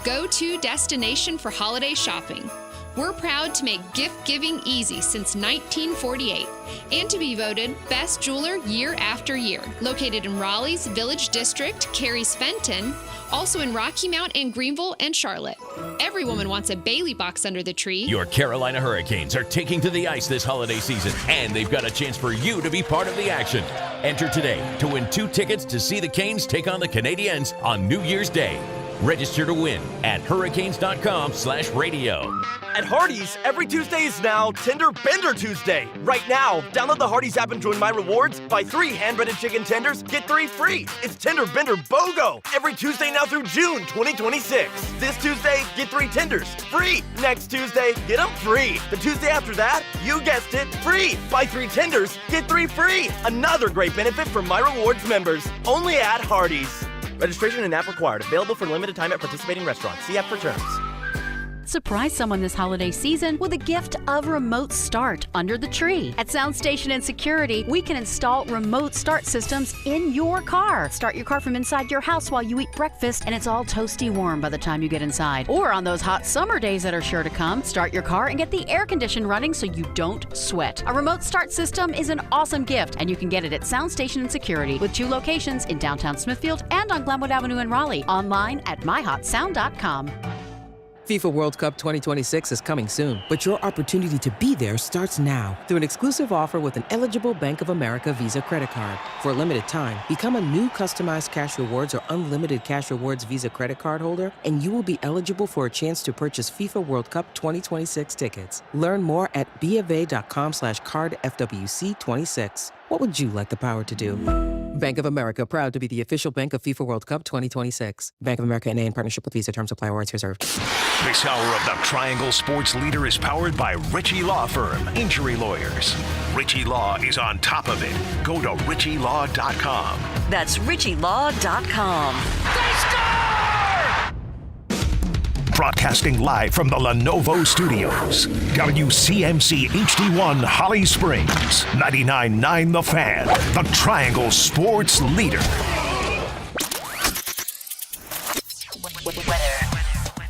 go-to destination for holiday shopping. We're proud to make gift-giving easy since 1948 and to be voted Best Jeweler year after year. Located in Raleigh's Village District, Cary's Fenton, also in Rocky Mount and Greenville and Charlotte. Every woman wants a Bailey box under the tree. Your Carolina Hurricanes are taking to the ice this holiday season, and they've got a chance for you to be part of the action. Enter today to win 2 tickets to see the Canes take on the Canadiens on New Year's Day. Register to win at hurricanes.com/radio. At Hardee's, every Tuesday is now Tender Bender Tuesday. Right now, download the Hardee's app and join My Rewards. Buy 3 hand-breaded chicken tenders, get 3 free. It's Tender Bender BOGO every Tuesday now through June 2026. This Tuesday, get 3 tenders, free. Next Tuesday, get them free. The Tuesday after that, you guessed it, free. Buy 3 tenders, get 3 free. Another great benefit for My Rewards members. Only at Hardee's. Registration and app required. Available for limited time at participating restaurants. See app for terms. Surprise someone this holiday season with a gift of Remote Start under the tree. At Soundstation and Security, we can install remote start systems in your car. Start your car from inside your house while you eat breakfast, and it's all toasty warm by the time you get inside. Or on those hot summer days that are sure to come, start your car and get the air condition running so you don't sweat. A remote start system is an awesome gift, and you can get it at Soundstation and Security with 2 locations in downtown Smithfield and on Glenwood Avenue in Raleigh. Online at myhotsound.com. FIFA World Cup 2026 is coming soon, but your opportunity to be there starts now through an exclusive offer with an eligible Bank of America Visa credit card. For a limited time, become a new customized cash rewards or unlimited cash rewards Visa credit card holder, and you will be eligible for a chance to purchase FIFA World Cup 2026 tickets. Learn more at BofA.com/cardFWC26. What would you like the power to do? Bank of America, proud to be the official bank of FIFA World Cup 2026. Bank of America N.A. in partnership with Visa. Terms apply. Rights reserved. This hour of the Triangle Sports Leader is powered by Ritchie Law Firm, injury lawyers. Ritchie Law is on top of it. Go to ritchielaw.com. That's ritchielaw.com. They score! Broadcasting live from the Lenovo Studios. WCMC HD1 Holly Springs. 99.9 The Fan. The Triangle Sports Leader.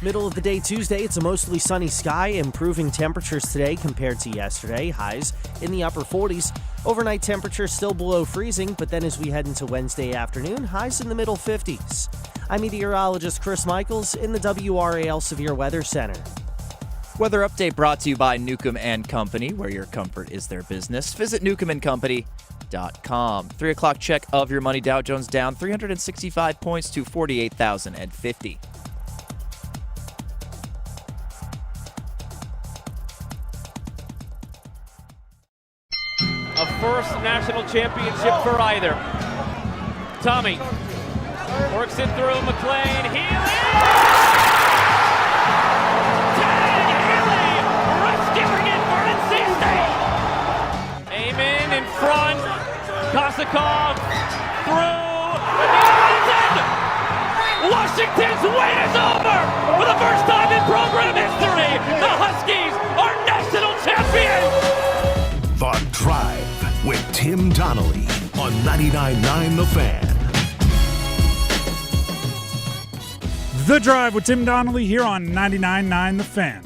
Middle of the day Tuesday, it's a mostly sunny sky, improving temperatures today compared to yesterday. Highs in the upper 40s. Overnight temperatures still below freezing, but then as we head into Wednesday afternoon, highs in the middle 50s. I'm meteorologist Chris Michaels in the WRAL Severe Weather Center. Weather update brought to you by Newcomb & Company, where your comfort is their business. Visit newcombandcompany.com. 3 o'clock check of your money. Dow Jones down 365 points to 48,050. A first national championship for either. Tommy works it through McLean. Healy! Ted Healy rescuing it for NC State! Amen in front. Kosakov through. Washington's wait is over! For the first time in program history, the Huskies are national champions! The Drive with Tim Donnelly on 99.9 The Fan. The Drive with Tim Donnelly here on 99.9 The Fan.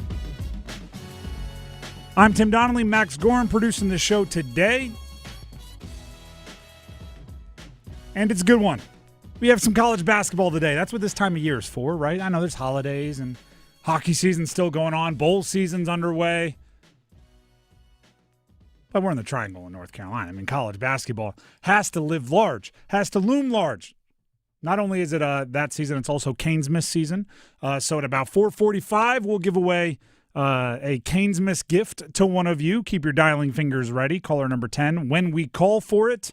I'm Tim Donnelly, Max Gorham producing the show today. And it's a good one. We have some college basketball today. That's what this time of year is for, right? I know there's holidays and hockey season's still going on. Bowl season's underway. But we're in the Triangle in North Carolina. I mean, college basketball has to live large, has to loom large. Not only is it that season, it's also CanesMas season. So at about 4:45, we'll give away a CanesMas gift to one of you. Keep your dialing fingers ready. Caller number 10. When we call for it,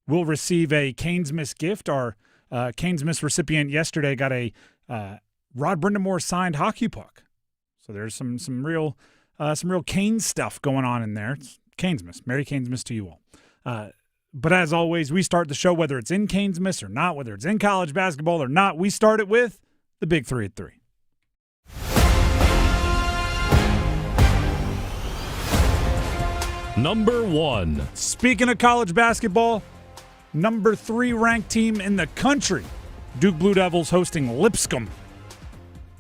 we'll receive a CanesMas gift. Our CanesMas recipient yesterday got a Rod Brindamore signed hockey puck. So there's some real Canes stuff going on in there. It's CanesMas. Merry CanesMas to you all. But as always, we start the show, whether it's in CanesMas or not, whether it's in college basketball or not, we start it with the Big 3 at 3. Number 1. Speaking of college basketball, number 3 ranked team in the country, Duke Blue Devils hosting Lipscomb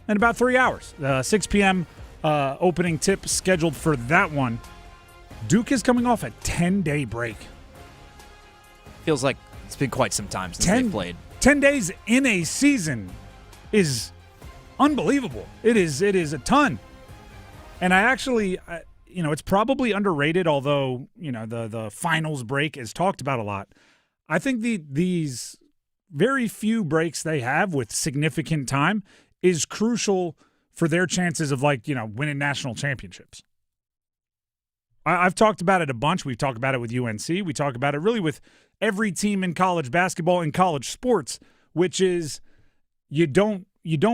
in about 3 hours. 6 p.m. Opening tip scheduled for that one. Duke is coming off a 10-day break. Feels like it's been quite some time since they've played. 10 days in a season is unbelievable. It is a ton. And I actually, it's probably underrated, although, the finals break is talked about a lot. I think these very few breaks they have with significant time is crucial for their chances of, winning national championships. I've talked about it a bunch. We've talked about it with UNC. We talk about it really with every team in college basketball and college sports, which is you don't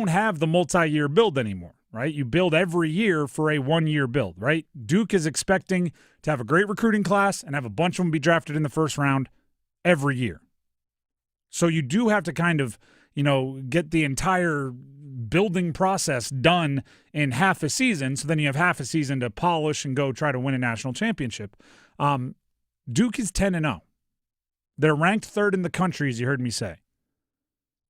have the multi-year build anymore, right? You build every year for a one-year build, right? Duke is expecting to have a great recruiting class and have a bunch of them be drafted in the first round every year. So you do have to kind of, get the entire building process done in half a season, so then you have half a season to polish and go try to win a national championship. Duke is 10-0. They're ranked third in the country, as you heard me say.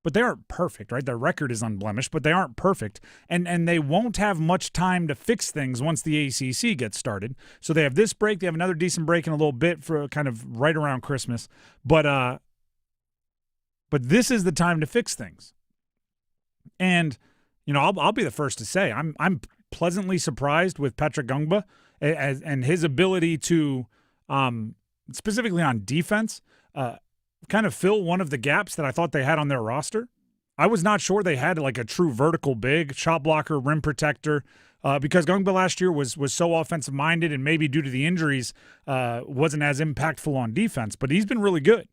But they aren't perfect, right? Their record is unblemished, but they aren't perfect. And they won't have much time to fix things once the ACC gets started. So they have this break. They have another decent break in a little bit for kind of right around Christmas. But this is the time to fix things. And, I'll be the first to say I'm pleasantly surprised with Patrick Gungba and his ability to, specifically on defense, kind of fill one of the gaps that I thought they had on their roster. I was not sure they had a true vertical big, shot blocker, rim protector, because Gungba last year was so offensive-minded and maybe due to the injuries wasn't as impactful on defense, but he's been really good.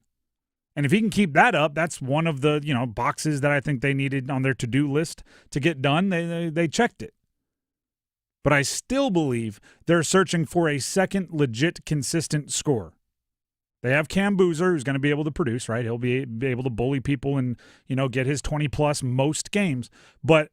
And if he can keep that up, that's one of the boxes that I think they needed on their to-do list to get done. They checked it. But I still believe they're searching for a second legit consistent scorer. They have Cam Boozer, who's going to be able to produce, right? He'll be able to bully people and, get his 20-plus most games. But,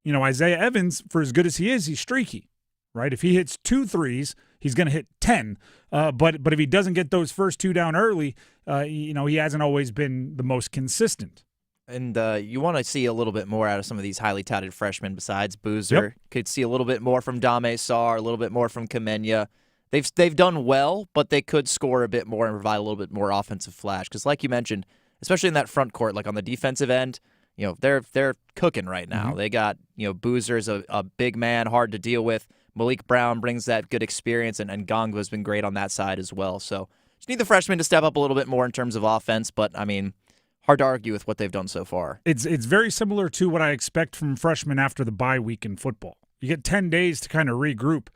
Isaiah Evans, for as good as he is, he's streaky, right? If he hits 2 threes, he's going to hit 10. But if he doesn't get those first 2 down early, he hasn't always been the most consistent. And you want to see a little bit more out of some of these highly touted freshmen besides Boozer. Yep. Could see a little bit more from Dame Sarr, a little bit more from Kamenya. They've done well, but they could score a bit more and provide a little bit more offensive flash. Because like you mentioned, especially in that front court, like on the defensive end, they're cooking right now. Mm-hmm. They got, Boozer is a big man, hard to deal with. Malik Brown brings that good experience, and Gongba has been great on that side as well. So just need the freshmen to step up a little bit more in terms of offense, but, hard to argue with what they've done so far. It's very similar to what I expect from freshmen after the bye week in football. You get 10 days to kind of regroup.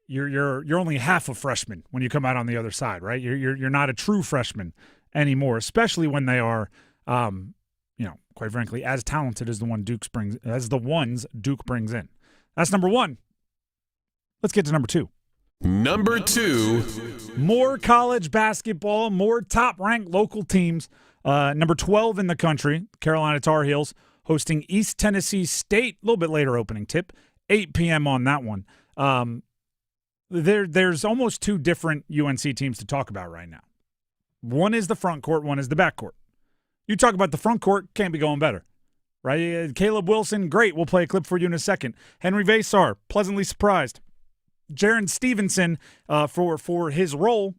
You're only half a freshman when you come out on the other side, right? You're not a true freshman anymore, especially when they are, quite frankly, as talented as the ones Duke brings in. That's number one. Let's get to number two. Number two. More college basketball, more top-ranked local teams. Number 12 in the country, Carolina Tar Heels, hosting East Tennessee State. A little bit later opening tip, 8 p.m. on that one. There's almost 2 different UNC teams to talk about right now. One is the front court, one is the back court. You talk about the front court, can't be going better, right? Caleb Wilson, great. We'll play a clip for you in a second. Henry Vasar, pleasantly surprised. Jaron Stevenson, for his role,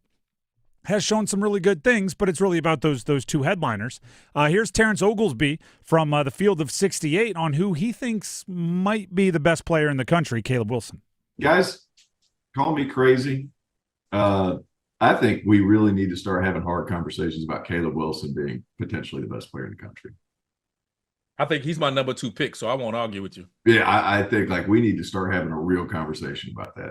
has shown some really good things, but it's really about those 2 headliners. Here's Terrence Oglesby from the Field of 68 on who he thinks might be the best player in the country, Caleb Wilson. Guys, call me crazy. I think we really need to start having hard conversations about Caleb Wilson being potentially the best player in the country. I think he's my number 2 pick, so I won't argue with you. Yeah, I think we need to start having a real conversation about that.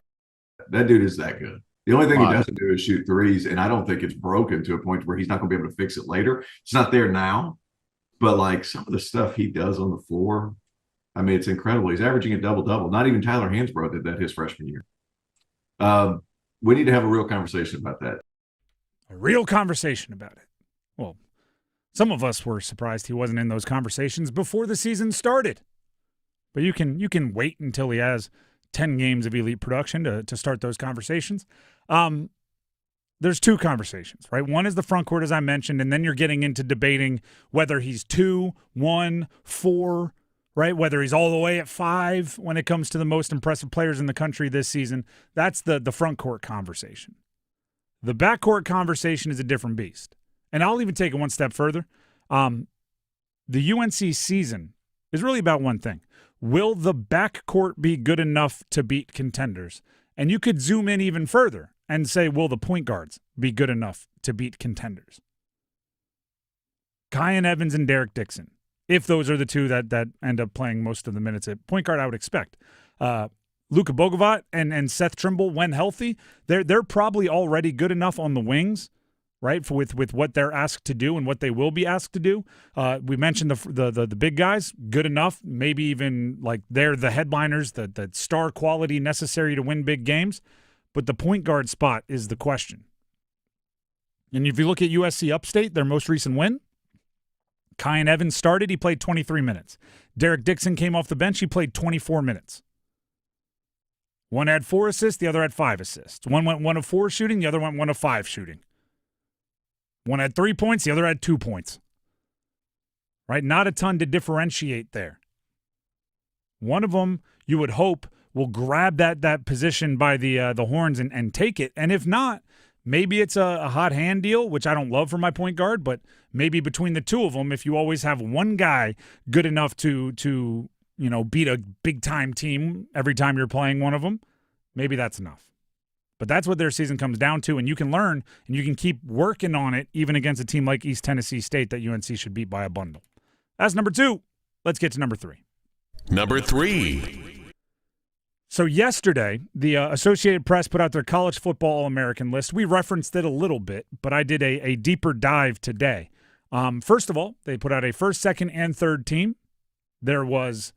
That dude is that good. The only thing he doesn't do is shoot threes, and I don't think it's broken to a point where he's not going to be able to fix it later. It's not there now, but some of the stuff he does on the floor, it's incredible. He's averaging a double-double. Not even Tyler Hansbrough did that his freshman year. We need to have a real conversation about that. A real conversation about it. Well, some of us were surprised he wasn't in those conversations before the season started. But you can wait until he has 10 games of elite production to start those conversations. There's 2 conversations, right? One is the front court, as I mentioned, and then you're getting into debating whether he's 2, 1, 4, right? Whether he's all the way at 5 when it comes to the most impressive players in the country this season, that's the front court conversation. The backcourt conversation is a different beast. And I'll even take it one step further. The UNC season is really about one thing. Will the backcourt be good enough to beat contenders? And you could zoom in even further and say, will the point guards be good enough to beat contenders? Kyan Evans and Derek Dixon, if those are the two that end up playing most of the minutes at point guard, I would expect. Luka Bogovat and Seth Trimble, when healthy, they're probably already good enough on the wings, right, with what they're asked to do and what they will be asked to do. We mentioned the big guys, good enough, maybe even like they're the headliners, the star quality necessary to win big games. But the point guard spot is the question. And if you look at USC Upstate, their most recent win, Kyan Evans started, he played 23 minutes. Derek Dixon came off the bench, he played 24 minutes. One had 4 assists, the other had 5 assists. One went 1 of 4 shooting, the other went 1 of 5 shooting. One had 3 points, the other had 2 points. Right? Not a ton to differentiate there. One of them, you would hope, will grab that position by the horns and take it. And if not, maybe it's a hot hand deal, which I don't love for my point guard, but maybe between the two of them, if you always have one guy good enough to beat a big-time team every time you're playing one of them, maybe that's enough. But that's what their season comes down to, and you can learn and you can keep working on it even against a team like East Tennessee State that UNC should beat by a bundle. That's number 2. Let's get to number 3. Number 3. So yesterday, the Associated Press put out their college football All-American list. We referenced it a little bit, but I did a deeper dive today. First of all, they put out a first, second, and third team. There was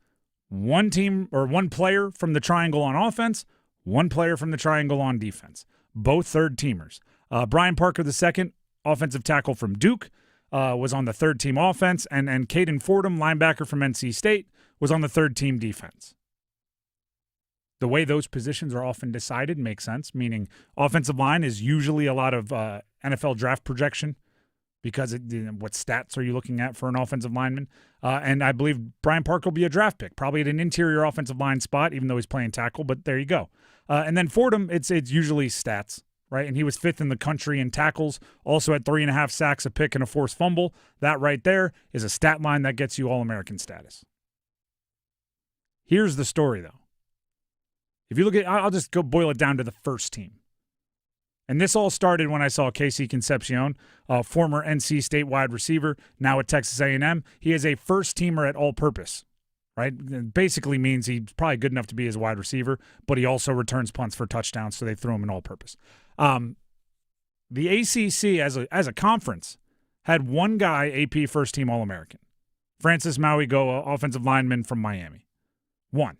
one team or one player from the triangle on offense, one player from the triangle on defense, both third-teamers. Brian Parker II, offensive tackle from Duke, was on the third-team offense, and Caden Fordham, linebacker from NC State, was on the third-team defense. The way those positions are often decided makes sense, meaning offensive line is usually a lot of NFL draft projection because what stats are you looking at for an offensive lineman? And I believe Brian Parker will be a draft pick, probably at an interior offensive line spot, even though he's playing tackle, but there you go. And then Fordham, it's usually stats, right? And he was 5th in the country in tackles, also had 3.5 sacks, a pick, and a forced fumble. That right there is a stat line that gets you All-American status. Here's the story, though. If you look at, I'll just go boil it down to the first team. And this all started when I saw Casey Concepcion, former NC State wide receiver, now at Texas A&M. He is a first-teamer at all-purpose, right? It basically means he's probably good enough to be his wide receiver, but he also returns punts for touchdowns, so they threw him in all-purpose. The ACC, as a conference, had one guy AP first-team All-American. Francis Mauigoa, offensive lineman from Miami. One.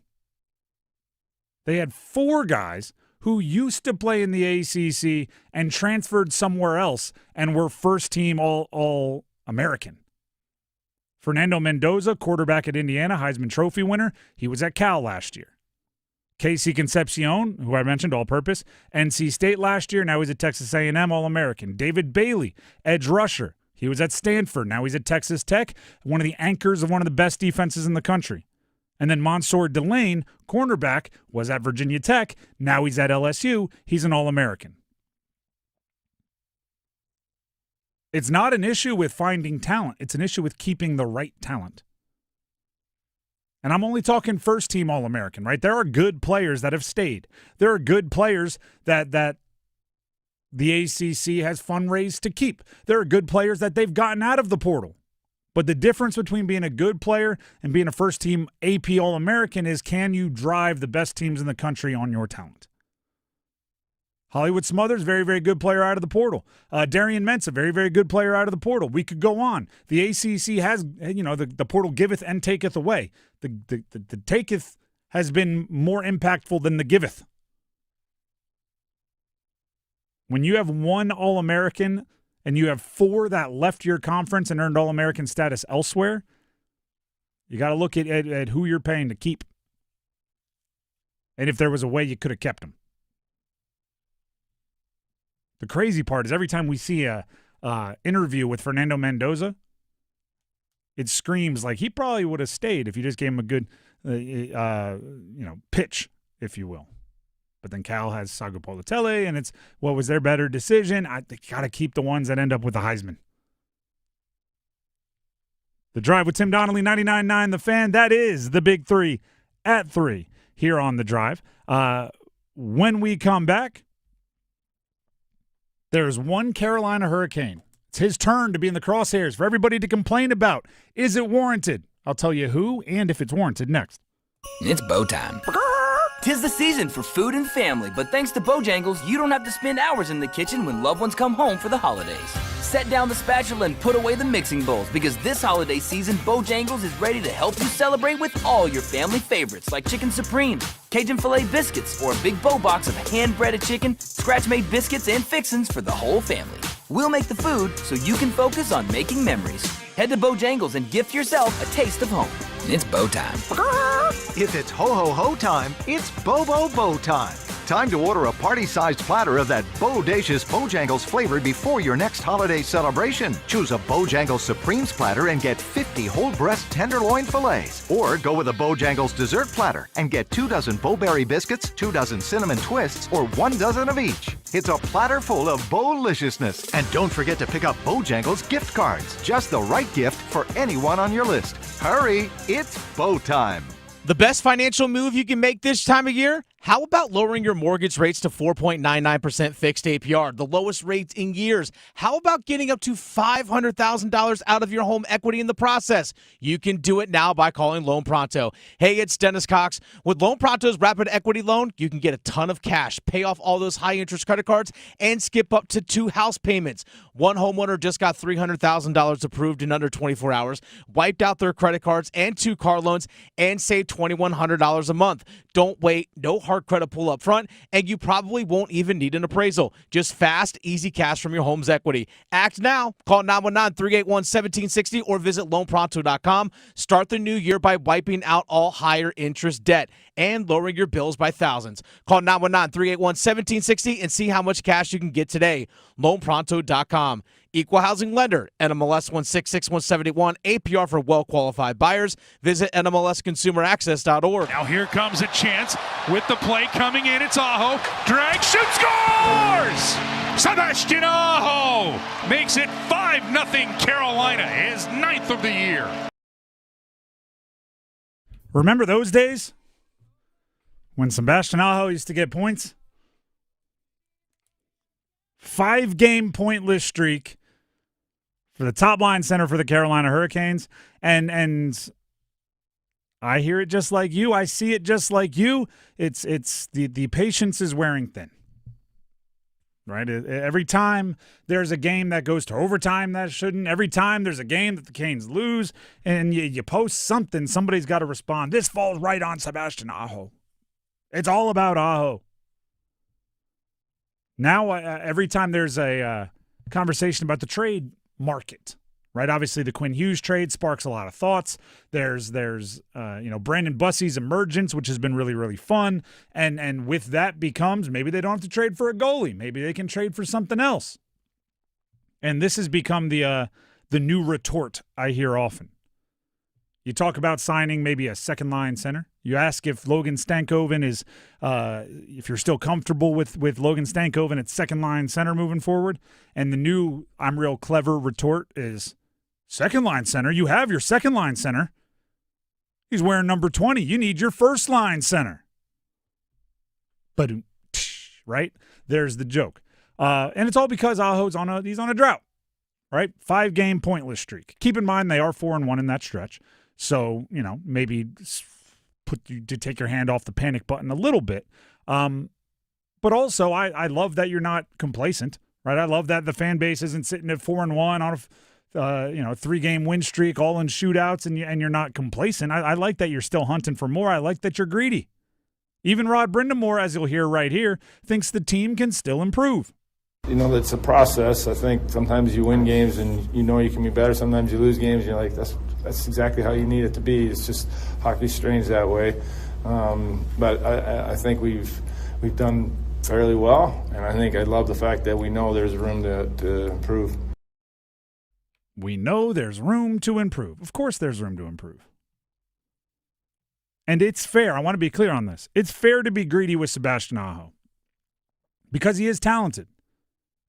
They had 4 guys who used to play in the ACC and transferred somewhere else and were first-team All-American. Fernando Mendoza, quarterback at Indiana, Heisman Trophy winner. He was at Cal last year. Casey Concepcion, who I mentioned, all-purpose, NC State last year. Now he's at Texas A&M, All-American. David Bailey, edge rusher. He was at Stanford. Now he's at Texas Tech, one of the anchors of one of the best defenses in the country. And then Mansour Delane, cornerback, was at Virginia Tech. Now he's at LSU. He's an All-American. It's not an issue with finding talent. It's an issue with keeping the right talent. And I'm only talking first-team All-American, right? There are good players that have stayed. There are good players that the ACC has fundraised to keep. There are good players that they've gotten out of the portal. But the difference between being a good player and being a first-team AP All-American is, can you drive the best teams in the country on your talent? Hollywood Smothers, very, very good player out of the portal. Darian Mensah, very, very good player out of the portal. We could go on. The ACC has, the portal giveth and taketh away. The taketh has been more impactful than the giveth. When you have one All-American and you have 4 that left your conference and earned All-American status elsewhere, you got to look at who you're paying to keep. And if there was a way you could have kept them. The crazy part is every time we see a interview with Fernando Mendoza, it screams like he probably would have stayed if you just gave him a good, pitch, if you will. But then Cal has Sagapolutele, and it's what was their better decision. They got to keep the ones that end up with the Heisman. The Drive with Tim Donnelly, 99.9 The Fan. That is the Big Three at 3 here on The Drive. When we come back, there's one Carolina Hurricane. It's his turn to be in the crosshairs for everybody to complain about. Is it warranted? I'll tell you who and if it's warranted next. It's bow time. 'Tis the season for food and family, but thanks to Bojangles, you don't have to spend hours in the kitchen when loved ones come home for the holidays. Set down the spatula and put away the mixing bowls, because this holiday season, Bojangles is ready to help you celebrate with all your family favorites like Chicken Supreme, Cajun Filet Biscuits, or a big bow box of hand-breaded chicken, scratch-made biscuits, and fixins for the whole family. We'll make the food so you can focus on making memories. Head to Bojangles and gift yourself a taste of home. It's bow time. If it's ho-ho-ho time, it's Bo-Bo-Bo time. Time to order a party-sized platter of that bodacious Bojangles flavor before your next holiday celebration. Choose a Bojangles Supremes platter and get 50 whole breast tenderloin fillets. Or go with a Bojangles dessert platter and get 2 dozen Bo-Berry biscuits, 2 dozen cinnamon twists, or 1 dozen of each. It's a platter full of Bo-liciousness. And don't forget to pick up Bojangles gift cards. Just the right gift for anyone on your list. Hurry, it's Bo time. The best financial move you can make this time of year? How about lowering your mortgage rates to 4.99% fixed APR, the lowest rates in years? How about getting up to $500,000 out of your home equity in the process? You can do it now by calling Loan Pronto. Hey, it's Dennis Cox. With Loan Pronto's Rapid Equity Loan, you can get a ton of cash, pay off all those high-interest credit cards, and skip up to 2 house payments. One homeowner just got $300,000 approved in under 24 hours, wiped out their credit cards and 2 car loans, and saved $2,100 a month. Don't wait. No hard credit pull up front, and you probably won't even need an appraisal. Just fast, easy cash from your home's equity. Act now. Call 919-381-1760 or visit loanpronto.com. Start the new year by wiping out all higher interest debt and lowering your bills by thousands. Call 919-381-1760 and see how much cash you can get today. loanpronto.com. Equal housing lender, NMLS 166171, APR for well-qualified buyers. Visit NMLSconsumeraccess.org. Now here comes a chance with the play coming in. It's Aho. Drag, shoot, scores! Sebastian Aho makes it 5-0 Carolina, his 9th of the year. Remember those days when Sebastian Aho used to get points? 5-game pointless streak for the top line center for the Carolina Hurricanes. And I hear it just like you. I see it just like you. It's the patience is wearing thin. Right? Every time there's a game that goes to overtime that shouldn't, every time there's a game that the Canes lose and you post something, somebody's got to respond. This falls right on Sebastian Aho. It's all about Aho. Now, every time there's a conversation about the trade market, right? Obviously, the Quinn Hughes trade sparks a lot of thoughts. There's Brandon Bussey's emergence, which has been really, really fun. And with that becomes maybe they don't have to trade for a goalie. Maybe they can trade for something else. And this has become the new retort I hear often. You talk about signing maybe a second-line center. You ask if Logan Stankoven is, if you're still comfortable with Logan Stankoven at second-line center moving forward. And the new I'm real clever retort is, second-line center? You have your second-line center. He's wearing number 20. You need your first-line center. But right? There's the joke. And it's all because Aho's he's on a drought, right? 5-game pointless streak. Keep in mind they are 4-1 in that stretch. So, maybe to take your hand off the panic button a little bit. But also, I love that you're not complacent, right? I love that the fan base isn't sitting at 4-1 on a 3-game win streak, all in shootouts, and you're not complacent. I like that you're still hunting for more. I like that you're greedy. Even Rod Brindamore, as you'll hear right here, thinks the team can still improve. It's a process. I think sometimes you win games and you can be better. Sometimes you lose games and you're like, that's exactly how you need it to be. It's just hockey's strange that way. But I think we've done fairly well, and I love the fact that we know there's room to improve. We know there's room to improve. Of course there's room to improve. And it's fair. I want to be clear on this. It's fair to be greedy with Sebastian Aho because he is talented.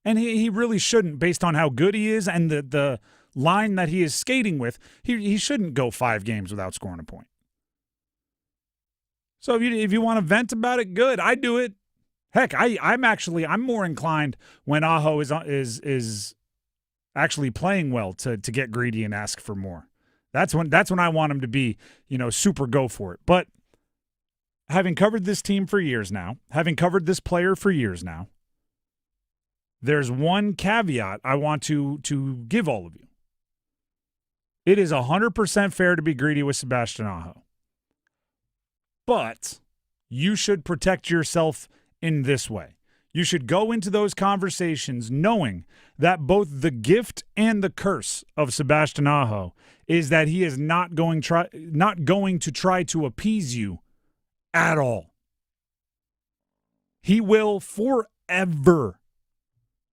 And he really shouldn't, based on how good he is and the line that he is skating with, he shouldn't go 5 games without scoring a point. So if you want to vent about it, good. I do it. Heck, I'm more inclined when Aho is actually playing well to get greedy and ask for more. That's when I want him to be, super go for it. But having covered this team for years now, having covered this player for years now, there's one caveat I want to give all of you. It is 100% fair to be greedy with Sebastian Aho. But you should protect yourself in this way. You should go into those conversations knowing that both the gift and the curse of Sebastian Aho is that he is not going to try to appease you at all. He will forever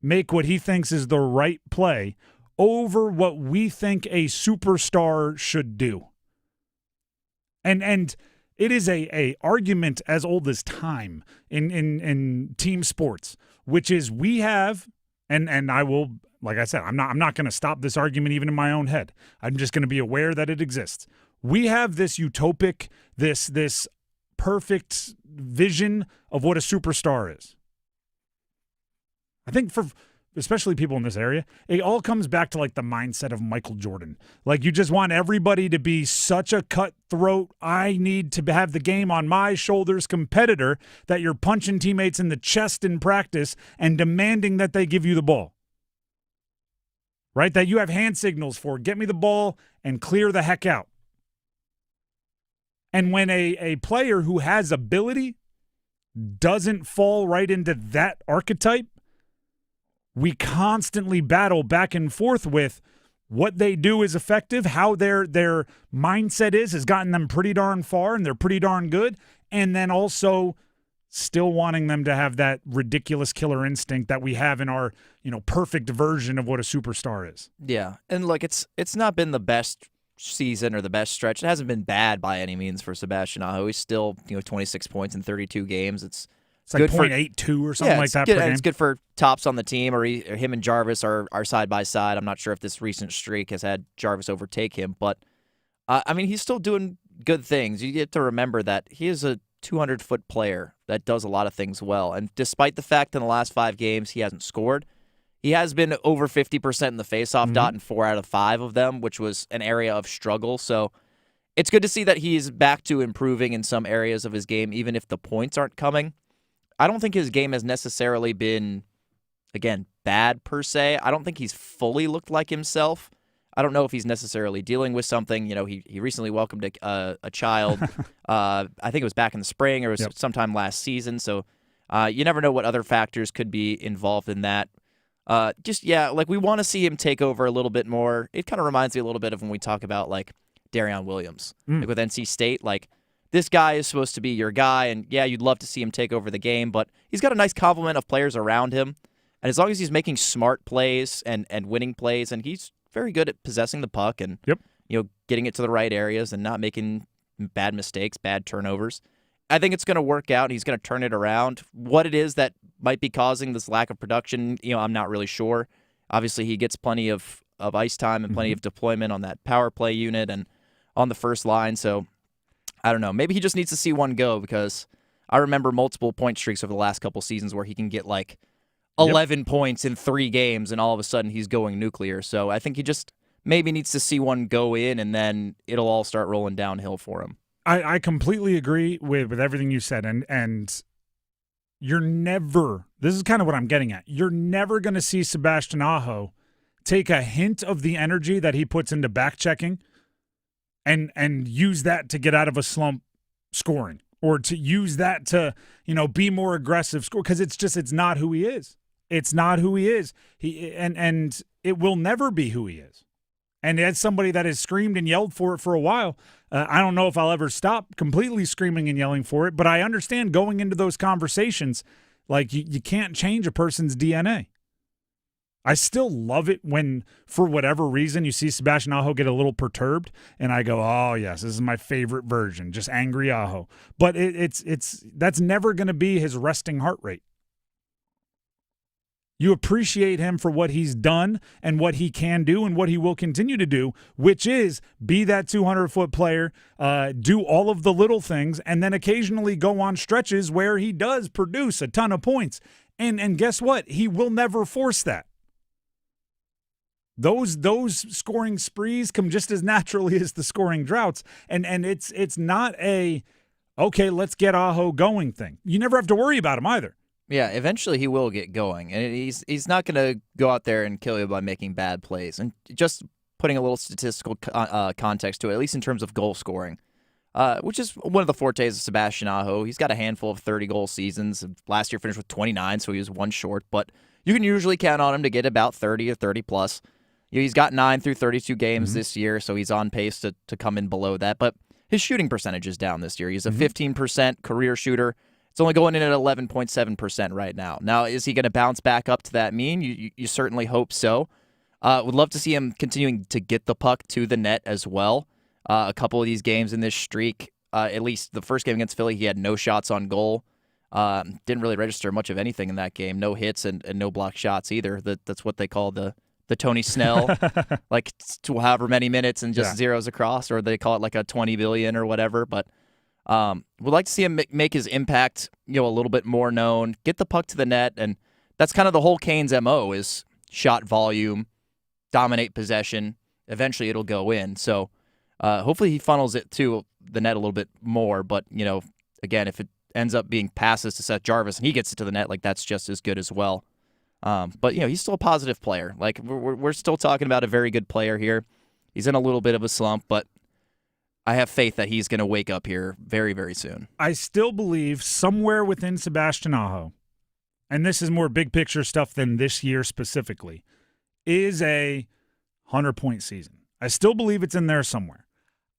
make what he thinks is the right play over what we think a superstar should do. And it is a argument as old as time in team sports, which is we have, and I will, like I said, I'm not going to stop this argument even in my own head. I'm just going to be aware that it exists. We have this utopic, this perfect vision of what a superstar is. I think for especially people in this area, it all comes back to like the mindset of Michael Jordan. Like you just want everybody to be such a cutthroat, I need to have the game on my shoulders competitor that you're punching teammates in the chest in practice and demanding that they give you the ball. Right? That you have hand signals for, get me the ball and clear the heck out. And when a player who has ability doesn't fall right into that archetype, we constantly battle back and forth with what they do is effective, how their mindset has gotten them pretty darn far, and they're pretty darn good, and then also still wanting them to have that ridiculous killer instinct that we have in our, perfect version of what a superstar is. Yeah, and look, it's not been the best season or the best stretch. It hasn't been bad by any means for Sebastian Aho. He's still, 26 points in 32 games. It's like good for 0.82 or something like that good, per game. It's good for tops on the team, or him and Jarvis are side by side. I'm not sure if this recent streak has had Jarvis overtake him, but he's still doing good things. You get to remember that he is a 200-foot player that does a lot of things well. And despite the fact in the last 5 games he hasn't scored, he has been over 50% in the faceoff dot in 4 out of 5 of them, which was an area of struggle. So it's good to see that he's back to improving in some areas of his game, even if the points aren't coming. I don't think his game has necessarily been, again, bad per se. I don't think he's fully looked like himself. I don't know if he's necessarily dealing with something. He recently welcomed a child. I think it was back in the spring or it was sometime last season. So you never know what other factors could be involved in that. We want to see him take over a little bit more. It kind of reminds me a little bit of when we talk about, Darion Williams. With NC State, this guy is supposed to be your guy, and yeah, you'd love to see him take over the game, but he's got a nice complement of players around him, and as long as he's making smart plays and winning plays, and he's very good at possessing the puck and getting it to the right areas and not making bad mistakes, bad turnovers, I think it's going to work out, and he's going to turn it around. What it is that might be causing this lack of production, I'm not really sure. Obviously, he gets plenty of ice time and plenty of deployment on that power play unit and on the first line, so I don't know. Maybe he just needs to see one go, because I remember multiple point streaks over the last couple seasons where he can get 11 points in 3 games and all of a sudden he's going nuclear. So I think he just maybe needs to see one go in, and then it'll all start rolling downhill for him. I completely agree with everything you said. And you're never, this is kind of what I'm getting at, you're never going to see Sebastian Aho take a hint of the energy that he puts into back checking and use that to get out of a slump scoring, or to use that to, be more aggressive score, because it's not who he is. It's not who he is. And it will never be who he is. And as somebody that has screamed and yelled for it for a while, I don't know if I'll ever stop completely screaming and yelling for it, but I understand going into those conversations, you can't change a person's DNA. I still love it when, for whatever reason, you see Sebastian Aho get a little perturbed, and I go, "Oh yes, this is my favorite version, just angry Aho." But that's never going to be his resting heart rate. You appreciate him for what he's done and what he can do and what he will continue to do, which is be that 200-foot player, do all of the little things, and then occasionally go on stretches where he does produce a ton of points. And guess what? He will never force that. Those scoring sprees come just as naturally as the scoring droughts, and it's not a, okay, let's get Aho going thing. You never have to worry about him either. Yeah, eventually he will get going, and he's not going to go out there and kill you by making bad plays. And just putting a little statistical context to it, at least in terms of goal scoring, which is one of the fortes of Sebastian Aho. He's got a handful of 30-goal seasons. Last year finished with 29, so he was one short, but you can usually count on him to get about 30 or 30-plus. He's got 9 through 32 games this year, so he's on pace to come in below that. But his shooting percentage is down this year. He's a 15% career shooter. It's only going in at 11.7% right now. Now, is he going to bounce back up to that mean? You certainly hope so. Would love to see him continuing to get the puck to the net as well. A couple of these games in this streak, at least the first game against Philly, he had no shots on goal. Didn't really register much of anything in that game. No hits and no blocked shots either. That's what they call the Tony Snell, like to however many minutes and just zeros across, or they call it like a 20 billion or whatever. But would like to see him make his impact, a little bit more known, get the puck to the net, and that's kind of the whole Canes MO is shot volume, dominate possession. Eventually, it'll go in. So hopefully, he funnels it to the net a little bit more. But again, if it ends up being passes to Seth Jarvis and he gets it to the net, like that's just as good as well. But he's still a positive player. Like we're still talking about a very good player here. He's in a little bit of a slump, but I have faith that he's going to wake up here very, very soon. I still believe somewhere within Sebastian Aho, and this is more big picture stuff than this year specifically, is a 100-point season. I still believe it's in there somewhere.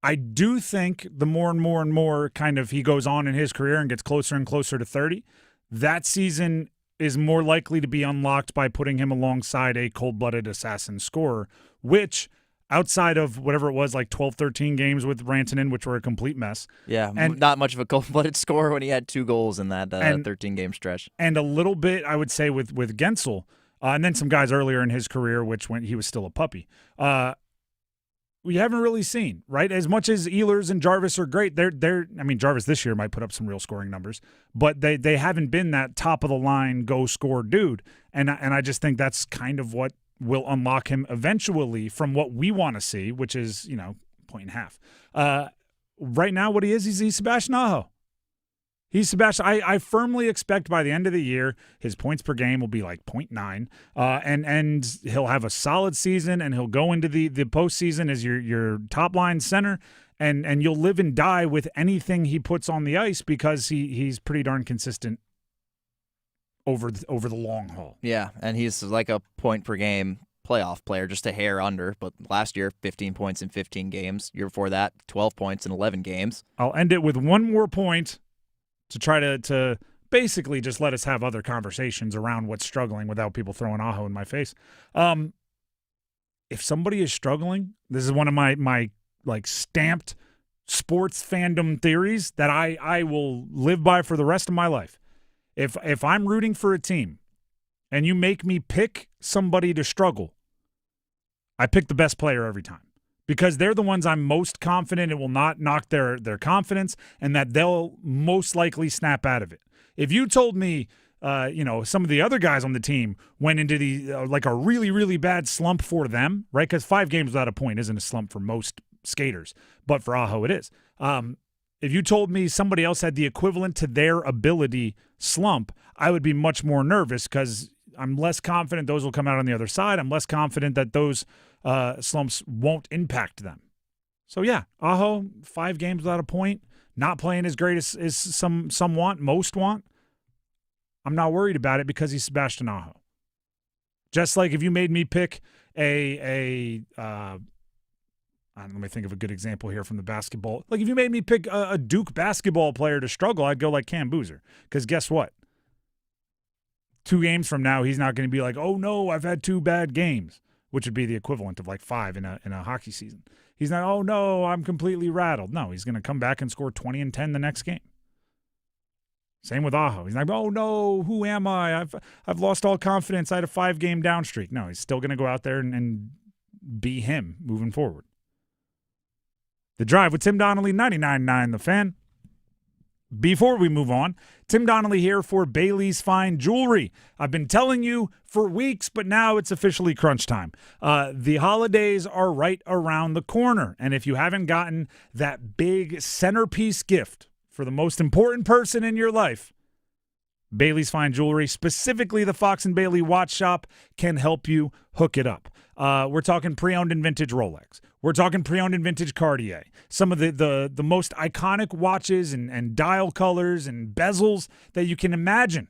I do think the more and more and more kind of he goes on in his career and gets closer and closer to 30, that season is more likely to be unlocked by putting him alongside a cold-blooded assassin scorer, which outside of whatever it was, like 12, 13 games with Rantanen, which were a complete mess. Yeah, and not much of a cold-blooded scorer when he had 2 goals in that 13-game stretch. And a little bit, I would say, with Gensel, and then some guys earlier in his career, which when he was still a puppy. We haven't really seen, right? As much as Ehlers and Jarvis are great, Jarvis this year might put up some real scoring numbers, but they haven't been that top-of-the-line go-score dude. And I just think that's kind of what will unlock him eventually from what we want to see, which is, 1.5. Right now, what he is, he's Sebastian Aho. He's Sebastian. I firmly expect by the end of the year, his points per game will be like 0.9, and he'll have a solid season, and he'll go into the postseason as your top-line center, and you'll live and die with anything he puts on the ice because he's pretty darn consistent over the long haul. Yeah, and he's like a point-per-game playoff player, just a hair under. But last year, 15 points in 15 games. Year before that, 12 points in 11 games. I'll end it with one more point to try to basically just let us have other conversations around what's struggling without people throwing Aho in my face. If somebody is struggling, this is one of my like stamped sports fandom theories that I will live by for the rest of my life. If I'm rooting for a team and you make me pick somebody to struggle, I pick the best player every time because they're the ones I'm most confident it will not knock their confidence and that they'll most likely snap out of it. If you told me, some of the other guys on the team went into like a really, really bad slump for them, right? Because 5 games without a point isn't a slump for most skaters, but for Aho it is. If you told me somebody else had the equivalent to their ability slump, I would be much more nervous because I'm less confident those will come out on the other side. I'm less confident that those slumps won't impact them. So, yeah, Aho, 5 games without a point, not playing as great as some most want. I'm not worried about it because he's Sebastian Aho. Just like if you made me pick let me think of a good example here from the basketball. Like if you made me pick a Duke basketball player to struggle, I'd go like Cam Boozer. Because guess what? 2 games from now, he's not going to be like, oh, no, I've had 2 bad games, which would be the equivalent of like 5 in a hockey season. He's not, oh, no, I'm completely rattled. No, he's going to come back and score 20 and 10 the next game. Same with Aho. He's like, oh, no, who am I? I've lost all confidence. I had a 5-game down streak. No, he's still going to go out there and be him moving forward. The Drive with Tim Donnelly, 99.9 The Fan. Before we move on, Tim Donnelly here for Bailey's Fine Jewelry. I've been telling you for weeks, but now it's officially crunch time. The holidays are right around the corner, and if you haven't gotten that big centerpiece gift for the most important person in your life, Bailey's Fine Jewelry, specifically the Fox and Bailey Watch Shop, can help you hook it up. We're talking pre-owned and vintage Rolex. We're talking pre-owned and vintage Cartier. Some of the most iconic watches and dial colors and bezels that you can imagine.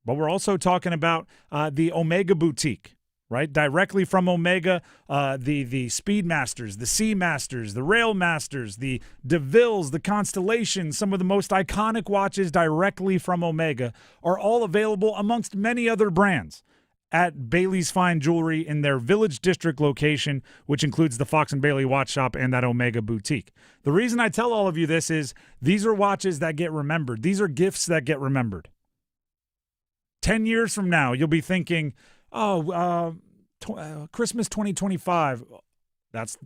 But we're also talking about the Omega Boutique, right? Directly from Omega, the Speedmasters, the Seamasters, the Railmasters, the DeVilles, the Constellations, some of the most iconic watches directly from Omega are all available amongst many other brands at Bailey's Fine Jewelry in their Village District location, which includes the Fox and Bailey Watch Shop and that Omega Boutique. The reason I tell all of you this is these are watches that get remembered. These are gifts that get remembered. 10 years from now, you'll be thinking, Christmas 2025, that's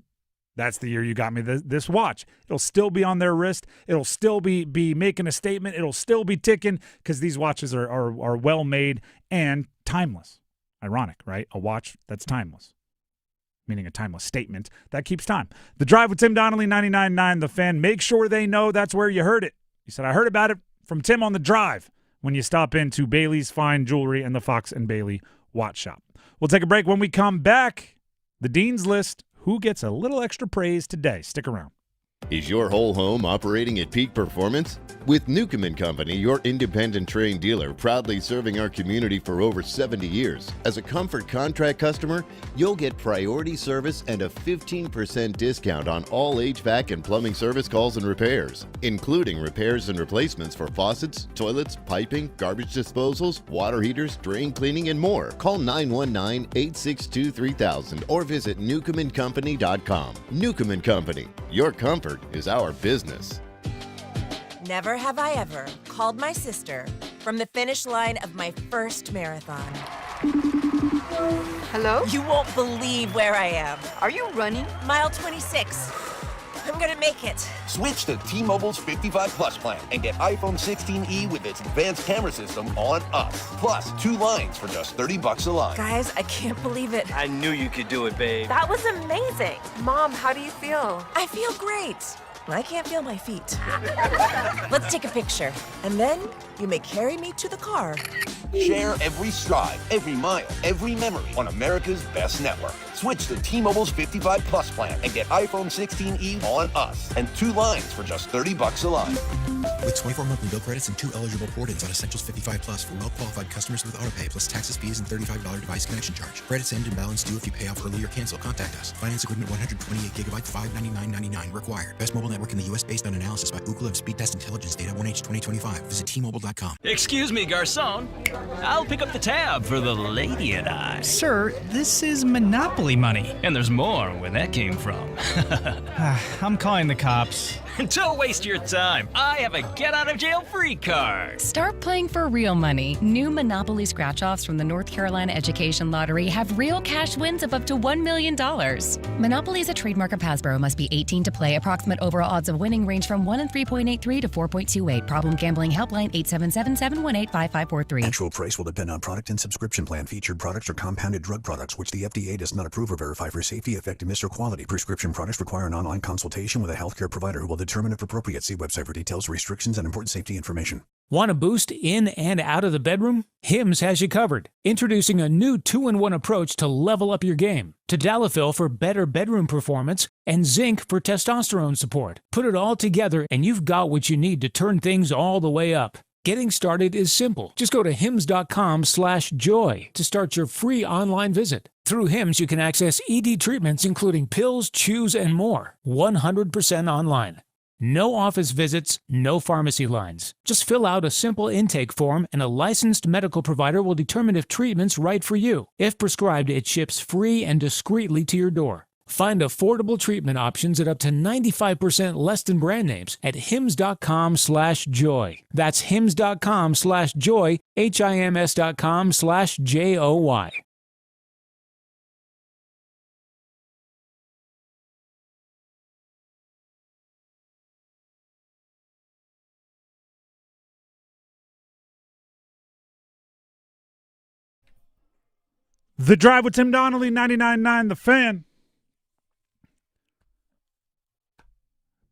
the year you got me this watch. It'll still be on their wrist. It'll still be making a statement. It'll still be ticking because these watches are well made and timeless. Ironic, right? A watch that's timeless, meaning a timeless statement that keeps time. The Drive with Tim Donnelly, 99.9 The Fan. Make sure they know that's where you heard it. You said, I heard about it from Tim on The Drive when you stop into Bailey's Fine Jewelry and the Fox and Bailey Watch Shop. We'll take a break. When we come back, the Dean's List. Who gets a little extra praise today? Stick around. Is your whole home operating at peak performance? With Newcomb & Company, your independent Trane dealer, proudly serving our community for over 70 years. As a Comfort contract customer, you'll get priority service and a 15% discount on all HVAC and plumbing service calls and repairs, including repairs and replacements for faucets, toilets, piping, garbage disposals, water heaters, drain cleaning, and more. Call 919-862-3000 or visit newcombandcompany.com. Newcomb & Company, your comfort is our business. Never have I ever called my sister from the finish line of my first marathon. Hello? You won't believe where I am. Are you running? Mile 26. I'm gonna make it. Switch to T-Mobile's 55 Plus plan and get iPhone 16e with its advanced camera system on us. Plus, 2 lines for just $30 a line. Guys, I can't believe it. I knew you could do it, babe. That was amazing. Mom, how do you feel? I feel great. I can't feel my feet. Let's take a picture. And then you may carry me to the car. Share every stride, every mile, every memory on America's best network. Switch to T-Mobile's 55 Plus plan and get iPhone 16e on us and 2 lines for just $30 a line. With 24 monthly bill credits and 2 eligible port-ins on Essentials 55 Plus for well-qualified customers with autopay plus taxes, fees, and $35 device connection charge. Credits end and balance due if you pay off early or cancel. Contact us. Finance agreement 128 gigabyte, $599.99 required. Best mobile network in the U.S. based on analysis by Ookla of Speed Test Intelligence data 1H 2025. Visit T-Mobile.com. Excuse me, garçon. I'll pick up the tab for the lady and I. Sir, this is Monopoly money. And there's more where that came from. I'm calling the cops. Don't waste your time. I have a get-out-of-jail-free card. Start playing for real money. New Monopoly scratch-offs from the North Carolina Education Lottery have real cash wins of up to $1 million. Monopoly is a trademark of Hasbro. Must be 18 to play. Approximate overall odds of winning range from 1 in 3.83 to 4.28. Problem gambling helpline 877-718-5543. Actual price will depend on product and subscription plan. Featured products are compounded drug products, which the FDA does not approve or verify for safety, effectiveness, or quality. Prescription products require an online consultation with a healthcare provider who will determine if appropriate. See website for details, restrictions, and important safety information. Want a boost in and out of the bedroom? Hims has you covered. Introducing a new 2-in-1 approach to level up your game. Tadalafil for better bedroom performance and zinc for testosterone support. Put it all together and you've got what you need to turn things all the way up. Getting started is simple. Just go to hims.com/joy to start your free online visit. Through Hims, you can access ED treatments including pills, chews, and more. 100% online. No office visits, no pharmacy lines. Just fill out a simple intake form and a licensed medical provider will determine if treatment's right for you. If prescribed, it ships free and discreetly to your door. Find affordable treatment options at up to 95% less than brand names at hims.com/joy. That's hims.com/joy, HIMS.com/JOY. The Drive with Tim Donnelly, 99.9 The Fan.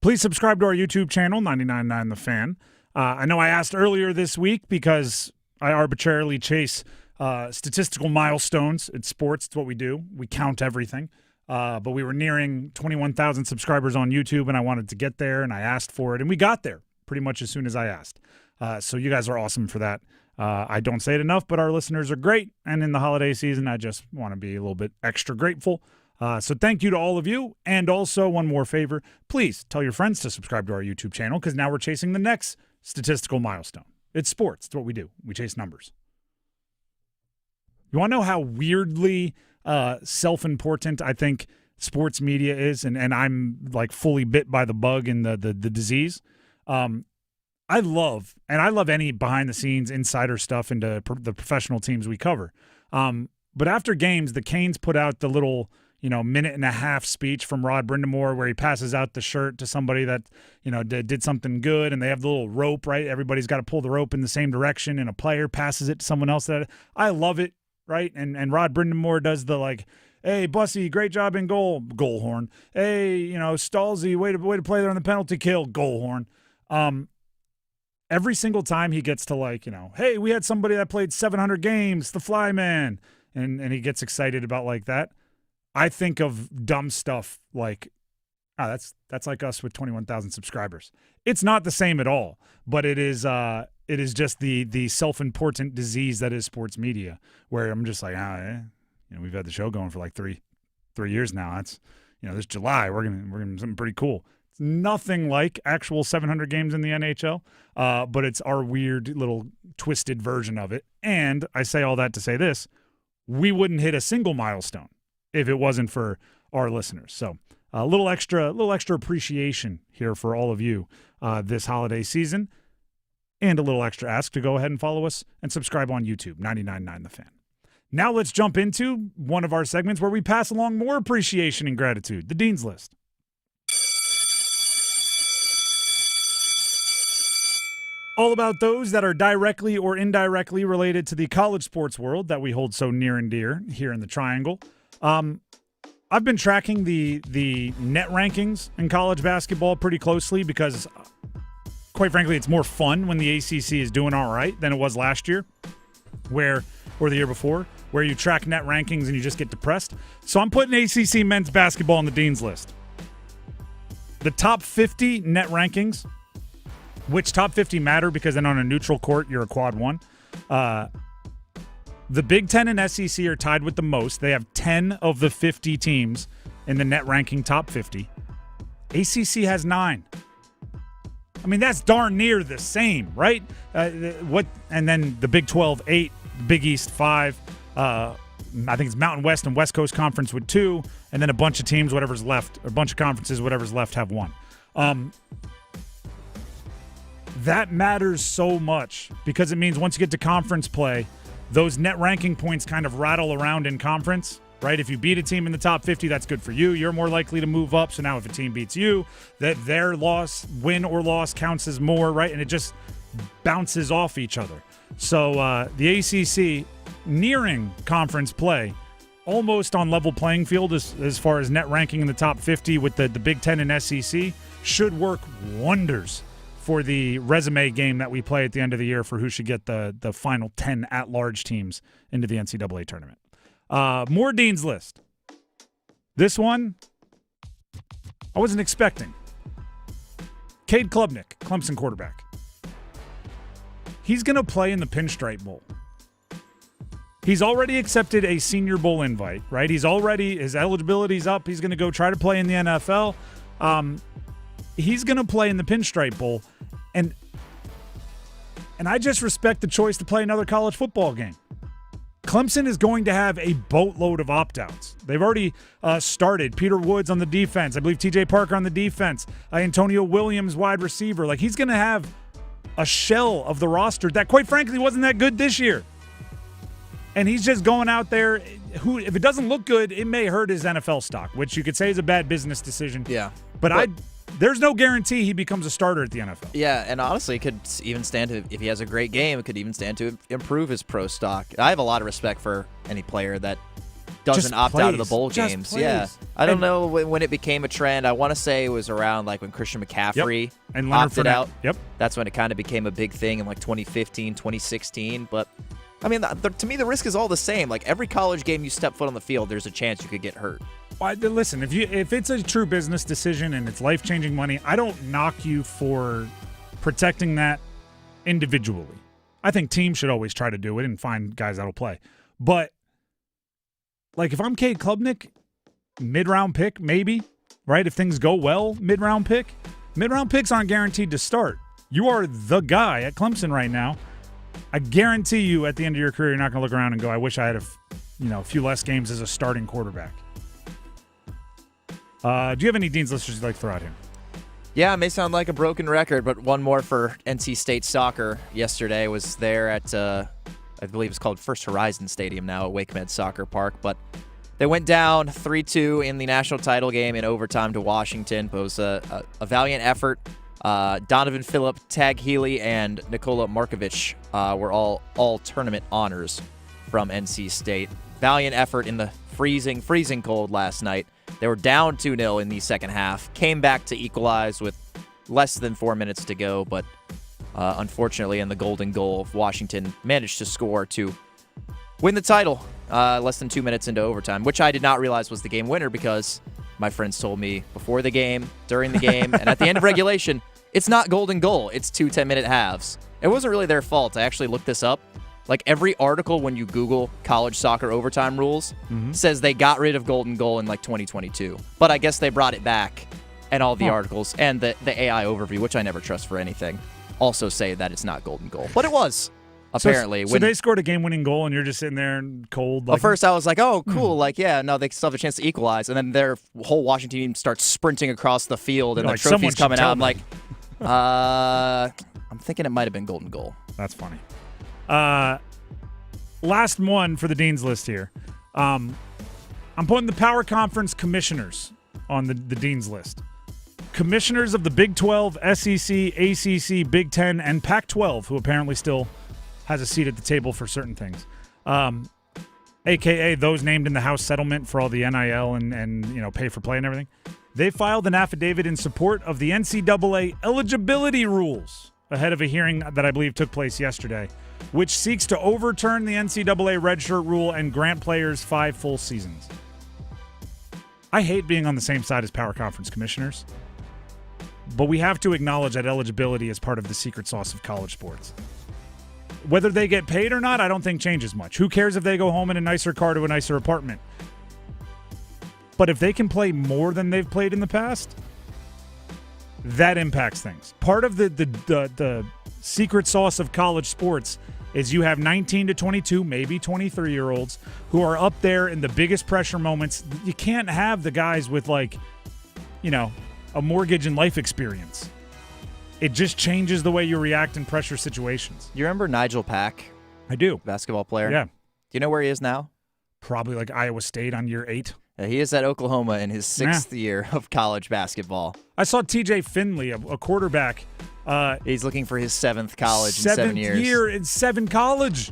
Please subscribe to our YouTube channel, 99.9 The Fan. I know I asked earlier this week because I arbitrarily chase statistical milestones. It's sports. It's what we do. We count everything. But we were nearing 21,000 subscribers on YouTube, and I wanted to get there, and I asked for it, and we got there pretty much as soon as I asked. So you guys are awesome for that. I don't say it enough, but our listeners are great. And in the holiday season, I just want to be a little bit extra grateful. So thank you to all of you. And also one more favor, please tell your friends to subscribe to our YouTube channel because now we're chasing the next statistical milestone. It's sports. It's what we do. We chase numbers. You want to know how weirdly self-important I think sports media is? And I'm like fully bit by the bug and the disease. I love any behind-the-scenes insider stuff into the professional teams we cover. But after games, the Canes put out the little, minute-and-a-half speech from Rod Brindamore where he passes out the shirt to somebody that, did something good, and they have the little rope, right? Everybody's got to pull the rope in the same direction, and a player passes it to someone else. I love it, right? And Rod Brindamore does the, like, hey, Bussy, great job in goal horn. Hey, Stalzy, way to play there on the penalty kill, goal horn. Every single time he gets to hey, we had somebody that played 700 games, the fly man, and he gets excited about like that. I think of dumb stuff like, that's like us with 21,000 subscribers. It's not the same at all, but it is just the self-important disease that is sports media, where I'm just like, we've had the show going for like three years now. That's this July we're gonna do something pretty cool. It's nothing like actual 700 games in the NHL, but it's our weird little twisted version of it. And I say all that to say this: we wouldn't hit a single milestone if it wasn't for our listeners. So a little extra appreciation here for all of you this holiday season, and a little extra ask to go ahead and follow us and subscribe on YouTube, 99.9 The Fan. Now let's jump into one of our segments where we pass along more appreciation and gratitude, the Dean's List. All about those that are directly or indirectly related to the college sports world that we hold so near and dear here in the Triangle. I've been tracking the net rankings in college basketball pretty closely because, quite frankly, it's more fun when the ACC is doing all right than it was last year, or the year before, where you track net rankings and you just get depressed. So I'm putting ACC men's basketball on the Dean's List. The top 50 net rankings, which top 50 matter because then on a neutral court, you're a quad one. The Big Ten and SEC are tied with the most. They have 10 of the 50 teams in the net ranking top 50. ACC has 9. I mean, that's darn near the same, right? And then the Big 12, 8, Big East, 5. I think it's Mountain West and West Coast Conference with 2, and then a bunch of teams, whatever's left, or a bunch of conferences, whatever's left, have 1. That matters so much because it means once you get to conference play, those net ranking points kind of rattle around in conference, right? If you beat a team in the top 50, that's good for you. You're more likely to move up. So now if a team beats you, that their win or loss counts as more, right? And it just bounces off each other. So the ACC nearing conference play, almost on level playing field as far as net ranking in the top 50 with the Big Ten and SEC, should work wonders for the resume game that we play at the end of the year for who should get the final 10 at-large teams into the NCAA tournament. More Dean's List. This one, I wasn't expecting. Cade Klubnik, Clemson quarterback. He's going to play in the Pinstripe Bowl. He's already accepted a Senior Bowl invite, right? His eligibility's up. He's going to go try to play in the NFL. he's going to play in the Pinstripe Bowl, and I just respect the choice to play another college football game. Clemson is going to have a boatload of opt-outs. They've already started. Peter Woods on the defense. I believe T.J. Parker on the defense. Antonio Williams, wide receiver. Like, he's going to have a shell of the roster that, quite frankly, wasn't that good this year. And he's just going out there. If it doesn't look good, it may hurt his NFL stock, which you could say is a bad business decision. Yeah. But there's no guarantee he becomes a starter at the NFL. Yeah, and honestly, it could even stand to, if he has a great game, it could even stand to improve his pro stock. I have a lot of respect for any player that doesn't opt out of the bowl games. Plays. Yeah. I don't know when it became a trend. I want to say it was around like when Christian McCaffrey and opted out. Yep. That's when it kind of became a big thing in like 2015, 2016. But I mean, to me, the risk is all the same. Like every college game you step foot on the field, there's a chance you could get hurt. Listen, if it's a true business decision and it's life-changing money, I don't knock you for protecting that individually. I think teams should always try to do it and find guys that'll play. But like if I'm Cade Klubnik, mid-round pick maybe, right? If things go well, mid-round pick. Mid-round picks aren't guaranteed to start. You are the guy at Clemson right now. I guarantee you at the end of your career, you're not going to look around and go, I wish I had a few less games as a starting quarterback. Do you have any Dean's Listers you'd like to throw out here? Yeah, it may sound like a broken record, but one more for NC State soccer yesterday. Was there at, I believe it's called First Horizon Stadium now at Wake Med Soccer Park, but they went down 3-2 in the national title game in overtime to Washington. But it was a valiant effort. Donovan Phillip, Tag Healy, and Nikola Markovic were all tournament honors from NC State. Valiant effort in the freezing cold last night. They were down 2-0 in the second half, came back to equalize with less than 4 minutes to go, but unfortunately in the golden goal, Washington managed to score to win the title less than 2 minutes into overtime, which I did not realize was the game winner because my friends told me before the game, during the game, and at the end of regulation, it's not golden goal. It's 2 10-minute halves. It wasn't really their fault. I actually looked this up. Like every article when you Google college soccer overtime rules says they got rid of golden goal in like 2022. But I guess they brought it back, and all the articles and the AI overview, which I never trust for anything, also say that it's not golden goal. But it was, apparently. So they scored a game-winning goal, and you're just sitting there and cold. At first I was like, oh, cool. Like, yeah, no, they still have a chance to equalize. And then their whole Washington team starts sprinting across the field, and the trophy's coming out. I'm like, I'm thinking it might have been golden goal. That's funny. Last one for the Dean's List here. I'm putting the Power Conference commissioners on the Dean's List. Commissioners of the Big 12, SEC, ACC, Big 10, and Pac-12, who apparently still has a seat at the table for certain things. AKA those named in the House settlement for all the NIL and pay for play and everything. They filed an affidavit in support of the NCAA eligibility rules ahead of a hearing that I believe took place yesterday, which seeks to overturn the NCAA redshirt rule and grant players 5 full seasons. I hate being on the same side as Power Conference commissioners, but we have to acknowledge that eligibility is part of the secret sauce of college sports. Whether they get paid or not, I don't think changes much. Who cares if they go home in a nicer car to a nicer apartment? But if they can play more than they've played in the past, that impacts things. Part of the secret sauce of college sports is you have 19 to 22, maybe 23-year-olds who are up there in the biggest pressure moments. You can't have the guys with a mortgage and life experience. It just changes the way you react in pressure situations. You remember Nigel Pack? I do. Basketball player? Yeah. Do you know where he is now? Probably like Iowa State on year 8. He is at Oklahoma in his 6th year of college basketball. I saw TJ Finley, a quarterback. He's looking for his 7th college in 7 years. 7th year in 7 college.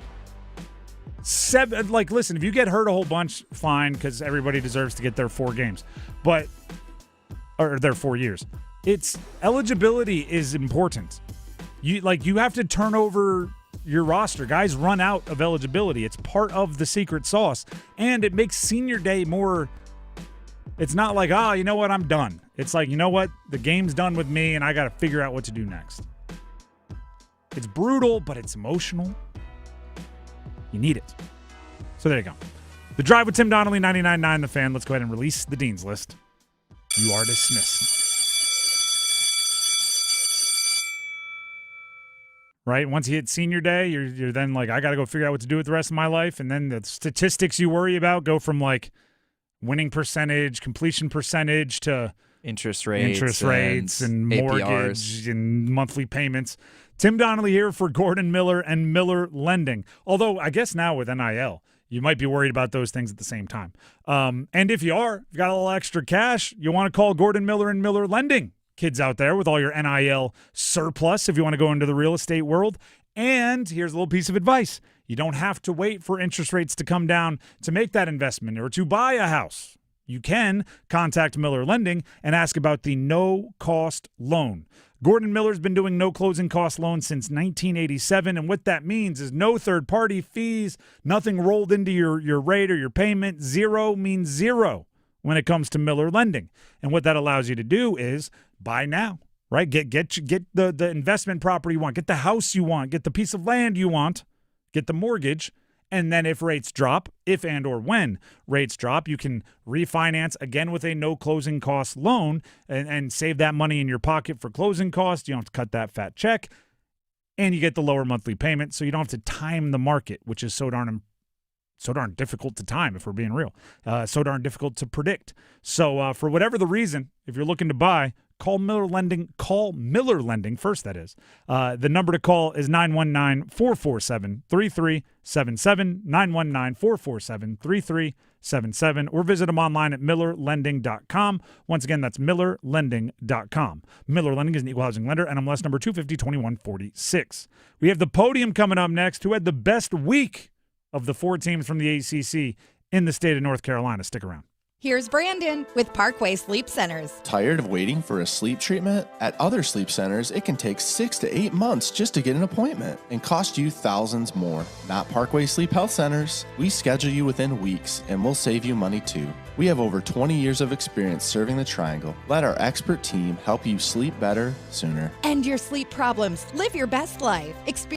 Listen, if you get hurt a whole bunch, fine, because everybody deserves to get their 4 games. Or their 4 years. It's eligibility is important. You have to turn over your roster. Guys run out of eligibility. It's part of the secret sauce. And it makes senior day more, it's not like, you know what, I'm done. It's like, you know what, the game's done with me and I got to figure out what to do next. It's brutal, but it's emotional. You need it. So there you go. The Drive with Tim Donnelly, 99.9 The Fan. Let's go ahead and release the Dean's List. You are dismissed. right? Once you hit senior day, you're then like, I got to go figure out what to do with the rest of my life. And then the statistics you worry about go from like winning percentage, completion percentage to interest rates and APRs. mortgage and monthly payments. Tim Donnelly here for Gordon Miller and Miller Lending. Although I guess now with NIL, you might be worried about those things at the same time. And if you are, if you got a little extra cash, you want to call Gordon Miller and Miller Lending. Kids out there with all your NIL surplus if you want to go into the real estate world. And here's a little piece of advice. You don't have to wait for interest rates to come down to make that investment or to buy a house. You can contact Miller Lending and ask about the no-cost loan. Gordon Miller's been doing no closing cost loans since 1987, and what that means is no third-party fees, nothing rolled into your rate or your payment. Zero means zero when it comes to Miller Lending. And what that allows you to do is buy now, right? Get the investment property you want, get the house you want, get the piece of land you want, get the mortgage. And then if rates drop, if and or when rates drop, you can refinance again with a no closing cost loan and save that money in your pocket for closing costs. You don't have to cut that fat check. And you get the lower monthly payment, so you don't have to time the market, which is so darn difficult to time, if we're being real. So darn difficult to predict. So for whatever the reason, if you're looking to buy, call Miller Lending. Call Miller Lending first, that is. The number to call is 919-447-3377, 919-447-3377, or visit them online at millerlending.com. Once again, that's millerlending.com. Miller Lending is an equal housing lender, NMLS number 250-2146. We have the Podium coming up next, who had the best week of the 4 teams from the ACC in the state of North Carolina. Stick around. Here's Brandon with Parkway Sleep Centers. Tired of waiting for a sleep treatment? At other sleep centers, it can take 6 to 8 months just to get an appointment and cost you thousands more. Not Parkway Sleep Health Centers. We schedule you within weeks and we'll save you money too. We have over 20 years of experience serving the Triangle. Let our expert team help you sleep better sooner. End your sleep problems. Live your best life.